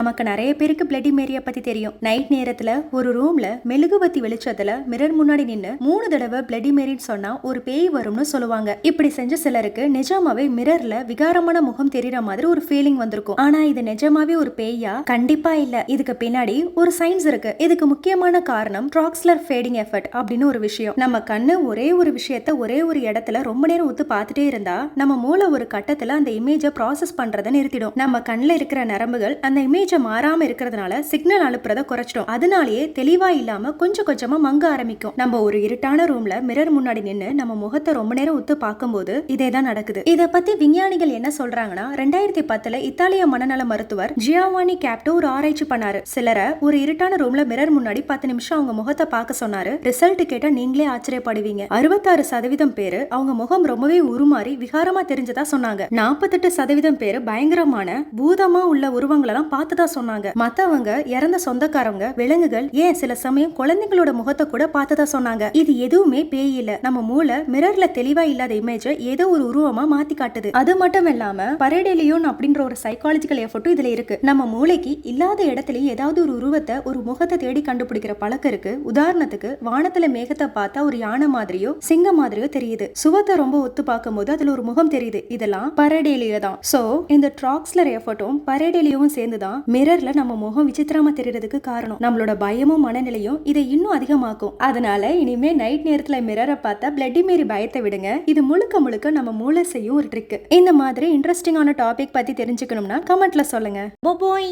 நமக்கு நிறைய பேருக்கு பிளடி மேரியை பத்தி தெரியும். நைட் நேரத்துல ஒரு ரூம்ல மெழுகுவத்தி வெளிச்சத்துல மிரர் முன்னாடி நின்னு 3 தடவை பிளடி மேரின்னு சொன்னா ஒரு பேய் வரும்னு சொல்லுவாங்க. இப்படி செஞ்ச சிலருக்கு நிஜமாவே மிரர்ல விகாரமான முகம் தெரியற மாதிரி ஒரு ஃபீலிங் வந்திருக்கும். ஆனா இது நிஜமாவே ஒரு பேயா? கண்டிப்பா இல்ல. இதுக்கு பின்னாடி ஒரு சயின்ஸ் இருக்கு. இதுக்கு முக்கியமான காரணம் ட்ராக்ஸ்லர் ஃபேடிங் எஃபெக்ட் அப்படின்னு ஒரு விஷயம். நம்ம கண்ணு ஒரே ஒரு விஷயத்த ஒரே ஒரு இடத்துல ரொம்ப நேரம் ஒத்து பார்த்துட்டே இருந்தா நம்ம மூளை ஒரு கட்டத்துல அந்த இமேஜை ப்ராசஸ் பண்றதை நிறுத்திடும். நம்ம கண்ணுல இருக்கிற நரம்புகள் அந்த இமேஜ் மாறாம இருக்கிறதுனால சிக்னல் அனுப்புறத குறைச்சிடும். அதனாலேயே தெளிவா இல்லாம கொஞ்சம் கொஞ்சமா மங்க ஆரம்பிக்கும். நம்ம ஒரு இருட்டான ரூம்ல மிரர் முன்னாடி நின்னு நம்ம முகத்தை ரொம்ப நேரம் உத்து பார்க்கும்போது இதேதான் நடக்குது. இத பத்தி விஞ்ஞானிகள் என்ன சொல்றாங்கன்னா 2010 இத்தாலிய மனநல மருத்துவர் ஜியோவானி கேப்டோ ஒரு ஆராய்ச்சி பண்ணாரு. சிலரை ஒரு இருட்டான ரூம்ல மிரர் முன்னாடி 10 நிமிஷம் அவங்க முகத்தை பார்க்க சொன்னாரு. ரிசல்ட் கேட்டா நீங்களே ஆச்சரியப்படுவீங்க. 66% பேரு அவங்க முகம் ரொம்பவே உருமாறி விகாரமா தெரிஞ்சதா சொன்னாங்க. 48% பேரு பயங்கரமான பூதமா உள்ள உருவங்களெல்லாம் பார்த்து சொன்னாங்க. மத்தவங்க இறந்த சொந்தக்காரங்க, விலங்குகள், ஏன் சில சமயம் குழந்தைங்களோட முகத்தை கூட பார்த்ததா சொன்னாங்க. இது எதுவுமே பேய் இல்ல. நம்ம மூளை மிரர்ல தெளிவா இல்லாத இமேஜ் ஏதோ ஒரு உருவமா மாத்தி காட்டுது. அது மட்டும் இல்லாம பரேடெலியோன் அப்படின்ற ஒரு சைக்காலஜிக்கல் எஃபர்ட்டும் இதுல இருக்கு. நம்ம மூளைக்கு இல்லாத இடத்துலயும் ஏதாவது ஒரு உருவத்தை ஒரு முகத்தை தேடி கண்டுபிடிக்கிற பழக்கம் இருக்கு. உதாரணத்துக்கு வானத்துல மேகத்தை பார்த்தா ஒரு யானை மாதிரியோ சிங்கம் மாதிரியோ தெரியுது. சுவத்தை ரொம்ப ஒத்து பார்க்கும் போது அதுல ஒரு முகம் தெரியுது. இதெல்லாம் பரேடெலியோ தான். சோ இந்த ட்ராக்ஸ்லர் எஃபர்ட்டும் பரேடெலியோவும் சேர்ந்துதான் மிரர்ல நம்ம முகம் விசித்திரமா தெரியறதுக்கு காரணம். நம்மளோட பயமும் மனநிலையும் இதை இன்னும் அதிகமாக்கும். அதனால இனிமே நைட் நேரத்துல மிரரை பார்த்தா பிளட்டி மேரி பயத்தை விடுங்க. இது முழுக்க முழுக்க நம்ம மூளை செய்யும் ஒரு ட்ரிக். இந்த மாதிரி இன்ட்ரெஸ்டிங்கான டாபிக் பத்தி தெரிஞ்சுக்கணும்னா கமெண்ட்ல சொல்லுங்க. பாய்.